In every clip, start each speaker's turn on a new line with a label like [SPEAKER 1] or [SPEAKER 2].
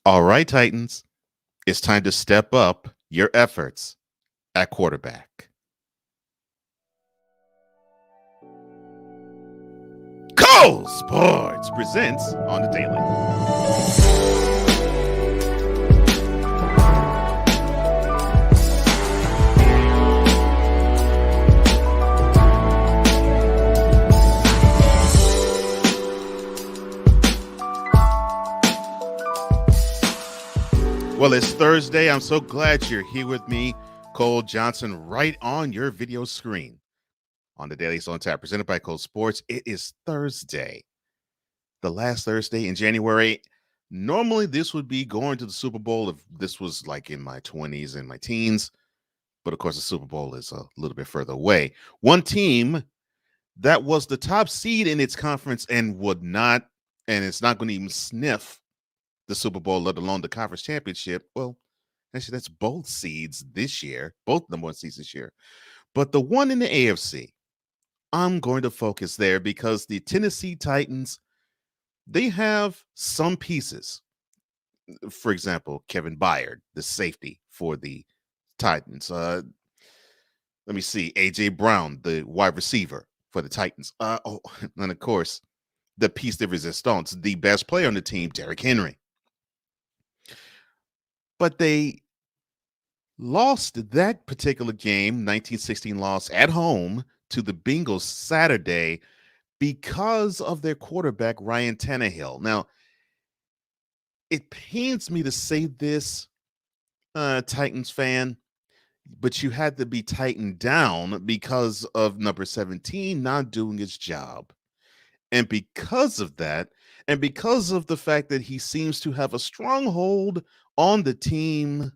[SPEAKER 1] All right, Titans, it's time to step up your efforts at quarterback. Cole Sports presents on the daily. Well, it's Thursday. I'm so glad you're here with me, Cole Johnson, right on your video screen on the Daily on Tap, presented by Cole Sports. It is Thursday, the last Thursday in January. Normally, this would be going to the Super Bowl if this was like in my 20s and my teens, but of course, the Super Bowl is a little bit further away. One team that was the top seed in its conference and would not, and it's not going to even sniff the Super Bowl, let alone the conference championship. Well, actually, that's both seeds this year, both number one seeds this year. But the one in the AFC, I'm going to focus there because the Tennessee Titans, they have some pieces. For example, Kevin Byard, the safety for the Titans. Let me see, AJ Brown, the wide receiver for the Titans. And of course, the piece de resistance, the best player on the team, Derrick Henry. But they lost that particular game, 1916 loss at home to the Bengals Saturday because of their quarterback, Ryan Tannehill. Now, it pains me to say this, Titans fan, but you had to be tightened down because of number 17 not doing his job. And because of that, and because of the fact that he seems to have a stronghold on the team,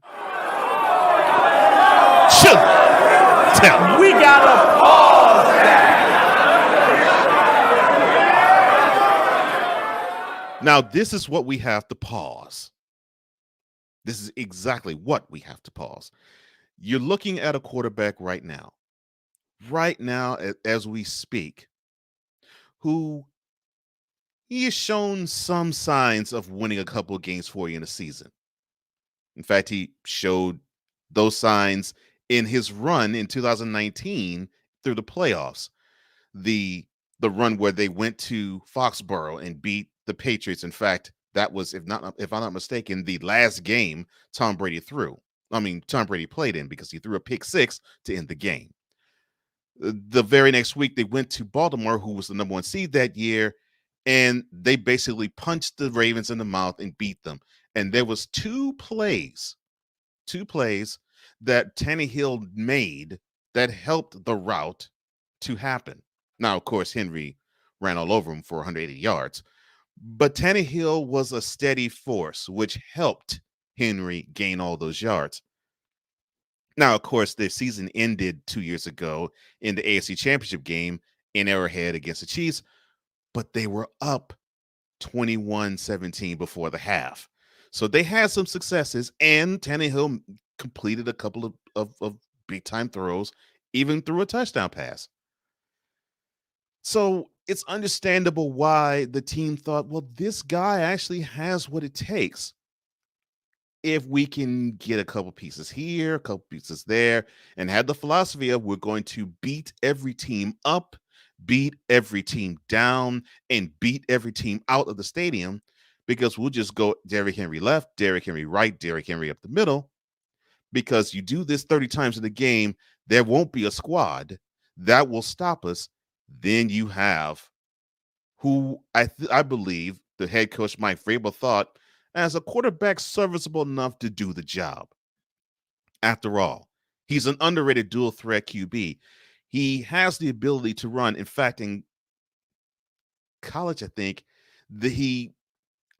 [SPEAKER 1] should tell.
[SPEAKER 2] We gotta pause that.
[SPEAKER 1] Now, this is what we have to pause. This is exactly what we have to pause. You're looking at a quarterback right now, as we speak, who he has shown some signs of winning a couple of games for you in a season. In fact, he showed those signs in his run in 2019 through the playoffs. The run where they went to Foxborough and beat the Patriots. In fact, that was, if I'm not mistaken, the last game Tom Brady played in, because he threw a pick six to end the game. The very next week, they went to Baltimore, who was the number one seed that year, and they basically punched the Ravens in the mouth and beat them. And there was two plays that Tannehill made that helped the rout to happen. Now, of course, Henry ran all over him for 180 yards, but Tannehill was a steady force, which helped Henry gain all those yards. Now, of course, the season ended 2 years ago in the AFC Championship game in Arrowhead against the Chiefs, but they were up 21-17 before the half. So they had some successes, and Tannehill completed a couple of big-time throws, even threw a touchdown pass. So it's understandable why the team thought, well, this guy actually has what it takes. If we can get a couple pieces here, a couple pieces there, and had the philosophy of we're going to beat every team up, beat every team down, and beat every team out of the stadium, because we'll just go Derrick Henry left, Derrick Henry right, Derrick Henry up the middle. Because you do this 30 times in the game, there won't be a squad that will stop us. Then you have who I believe the head coach Mike Vrabel thought as a quarterback serviceable enough to do the job. After all, he's an underrated dual threat QB. He has the ability to run. In fact, in college, I think he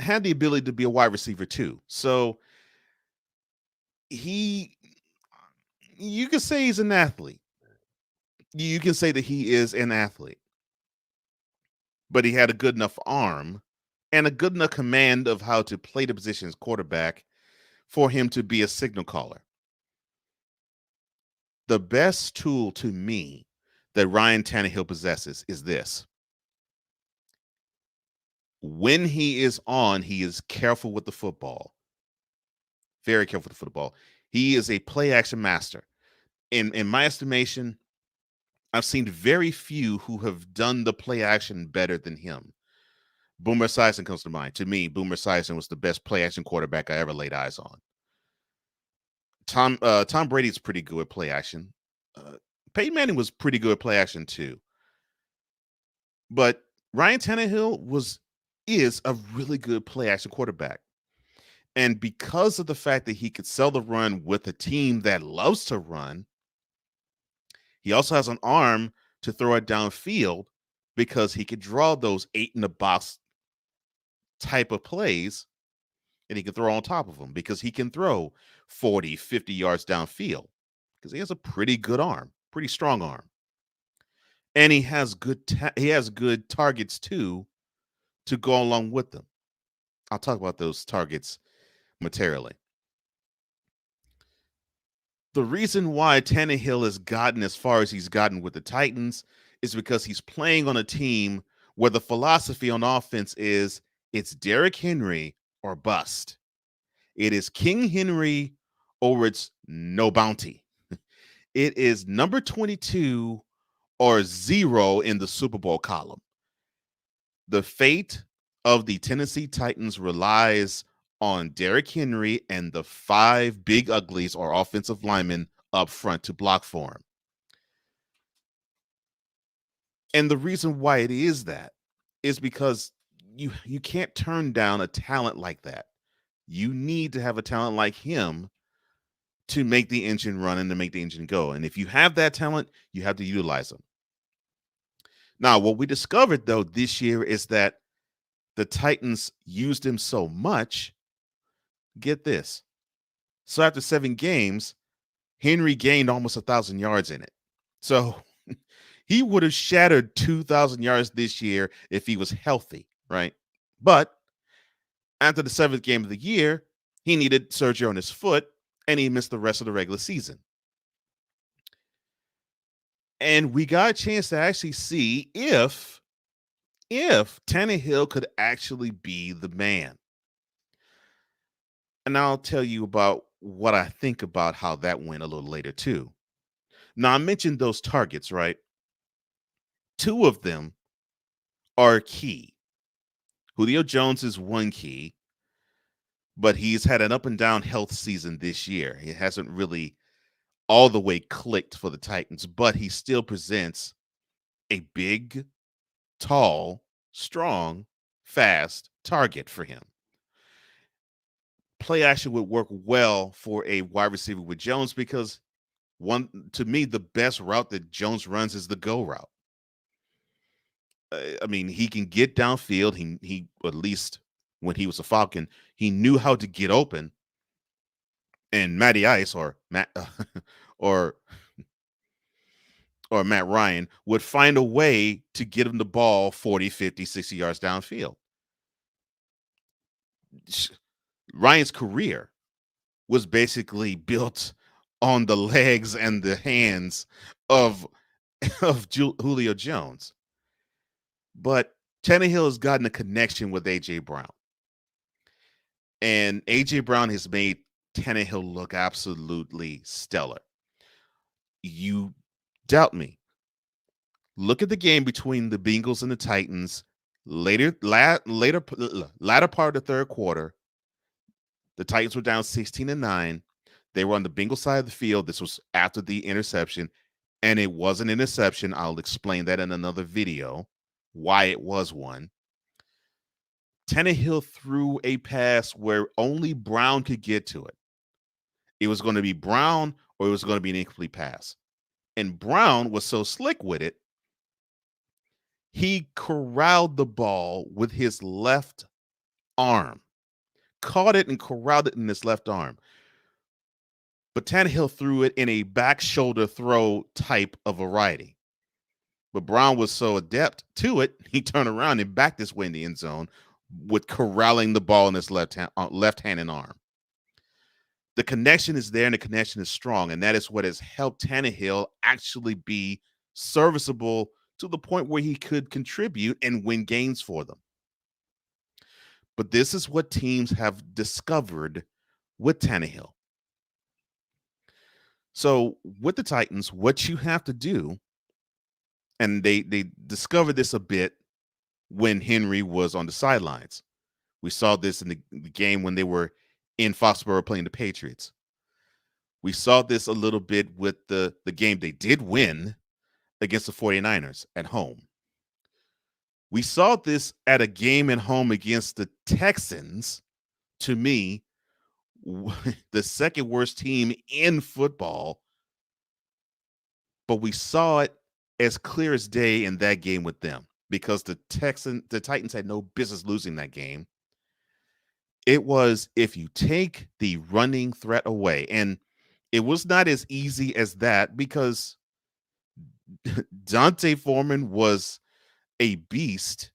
[SPEAKER 1] had the ability to be a wide receiver too. So you can say he's an athlete. You can say that he is an athlete, but he had a good enough arm and a good enough command of how to play the position as quarterback for him to be a signal caller. The best tool to me that Ryan Tannehill possesses is this. When he is on, he is careful with the football. Very careful with the football. He is a play action master. In my estimation, I've seen very few who have done the play action better than him. Boomer Esiason comes to mind. To me, Boomer Esiason was the best play action quarterback I ever laid eyes on. Tom Brady's pretty good at play action. Peyton Manning was pretty good at play action too. But Ryan Tannehill is a really good play action quarterback. And because of the fact that he could sell the run with a team that loves to run, he also has an arm to throw it downfield because he could draw those 8 in the box type of plays, and he can throw on top of them because he can throw 40, 50 yards downfield because he has a pretty good arm, pretty strong arm. And he has good targets too to go along with them. I'll talk about those targets materially. The reason why Tannehill has gotten as far as he's gotten with the Titans is because he's playing on a team where the philosophy on offense is it's Derrick Henry or bust. It is King Henry or it's no bounty. It is number 22 or 0 in the Super Bowl column. The fate of the Tennessee Titans relies on Derrick Henry and the 5 big uglies or offensive linemen up front to block for him. And the reason why it is that is because you can't turn down a talent like that. You need to have a talent like him to make the engine run and to make the engine go. And if you have that talent, you have to utilize them. Now, what we discovered, though, this year is that the Titans used him so much. Get this. So after 7 games, Henry gained almost 1,000 yards in it. So he would have shattered 2,000 yards this year if he was healthy, right? But after the 7th game of the year, he needed surgery on his foot, and he missed the rest of the regular season. And we got a chance to actually see if Tannehill could actually be the man. And I'll tell you about what I think about how that went a little later, too. Now, I mentioned those targets, right? 2 of them are key. Julio Jones is one key, but he's had an up and down health season this year. It hasn't really all the way clicked for the Titans, but he still presents a big, tall, strong, fast target for him. Play action would work well for a wide receiver with Jones because to me, the best route that Jones runs is the go route. I mean, he can get downfield. He at least when he was a Falcon, he knew how to get open. And Matty Ice or Matt or Matt Ryan would find a way to get him the ball 40, 50, 60 yards downfield. Ryan's career was basically built on the legs and the hands of Julio Jones. But Tannehill has gotten a connection with AJ Brown. And AJ Brown has made Tannehill look absolutely stellar. You doubt me. Look at the game between the Bengals and the Titans. Latter part of the third quarter, the Titans were down 16-9. They were on the Bengals side of the field. This was after the interception, and it was an interception. I'll explain that in another video, why it was one. Tannehill threw a pass where only Brown could get to it. It was going to be Brown or it was going to be an incomplete pass. And Brown was so slick with it, he corralled the ball with his left arm, caught it and corralled it in his left arm. But Tannehill threw it in a back shoulder throw type of variety. But Brown was so adept to it, he turned around and backed his way in the end zone with corralling the ball in his left hand and arm. The connection is there and the connection is strong, and that is what has helped Tannehill actually be serviceable to the point where he could contribute and win games for them. But this is what teams have discovered with Tannehill. So with the Titans, what you have to do, and they discovered this a bit when Henry was on the sidelines. We saw this in the game when they were in Foxborough playing the Patriots. We saw this a little bit with the game they did win against the 49ers at home. We saw this at a game at home against the Texans, to me, the second worst team in football. But we saw it as clear as day in that game with them because the Titans had no business losing that game. It was if you take the running threat away, and it was not as easy as that because Dante Foreman was a beast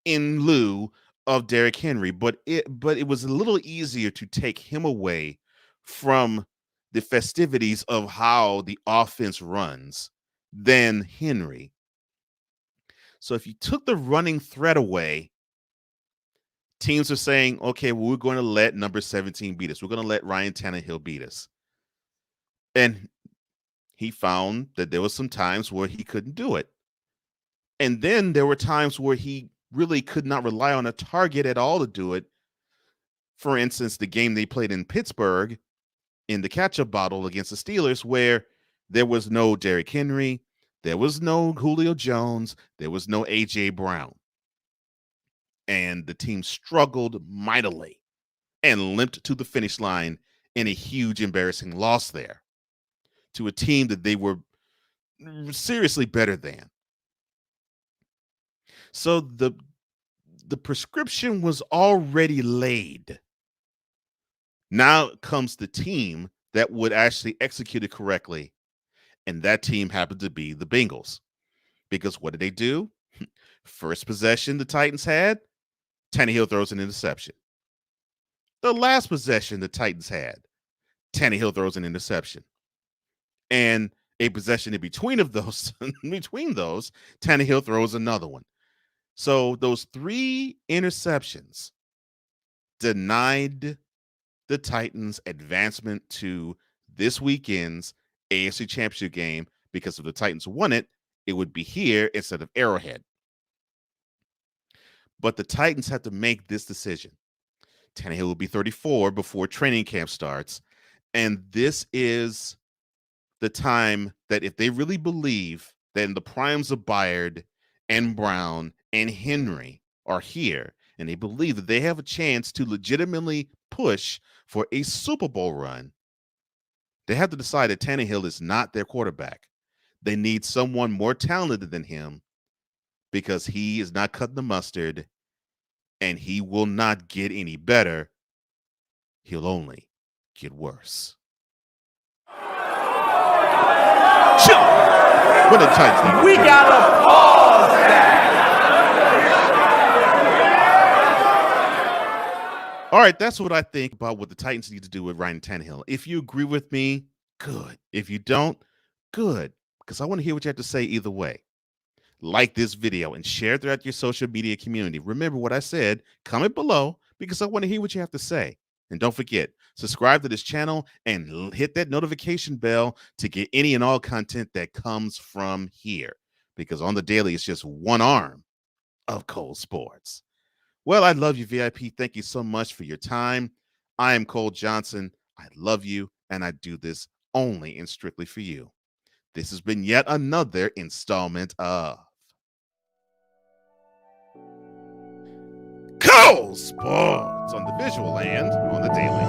[SPEAKER 1] in lieu of Derrick Henry, but it was a little easier to take him away from the festivities of how the offense runs than Henry. So if you took the running threat away, teams are saying, okay, well, we're going to let number 17 beat us. We're going to let Ryan Tannehill beat us. And he found that there were some times where he couldn't do it. And then there were times where he really could not rely on a target at all to do it. For instance, the game they played in Pittsburgh in the catch-up bottle against the Steelers, where there was no Derrick Henry, there was no Julio Jones, there was no AJ Brown. And the team struggled mightily and limped to the finish line in a huge, embarrassing loss there to a team that they were seriously better than. So the prescription was already laid. Now comes the team that would actually execute it correctly. And that team happened to be the Bengals. Because what did they do? First possession the Titans had, Tannehill throws an interception. The last possession the Titans had, Tannehill throws an interception. And a possession in between those, Tannehill throws another one. So those 3 interceptions denied the Titans advancement to this weekend's AFC Championship game, because if the Titans won it, it would be here instead of Arrowhead. But the Titans had to make this decision. Tannehill will be 34 before training camp starts. And this is the time that if they really believe that in the primes of Byard and Brown and Henry are here, and they believe that they have a chance to legitimately push for a Super Bowl run, they have to decide that Tannehill is not their quarterback. They need someone more talented than him because he is not cutting the mustard and he will not get any better. He'll only get worse. Chill. What the Titans need?
[SPEAKER 2] We gotta pause that.
[SPEAKER 1] All right, that's what I think about what the Titans need to do with Ryan Tannehill. If you agree with me, good. If you don't, good, because I want to hear what you have to say either way. Like this video and share it throughout your social media community. Remember what I said, comment below, because I want to hear what you have to say. And don't forget, subscribe to this channel and hit that notification bell to get any and all content that comes from here. Because on the daily, it's just one arm of Cole Sports. Well, I love you, VIP. Thank you so much for your time. I am Cole Johnson. I love you, and I do this only and strictly for you. This has been yet another installment of Cole Sports on the visual and on the daily.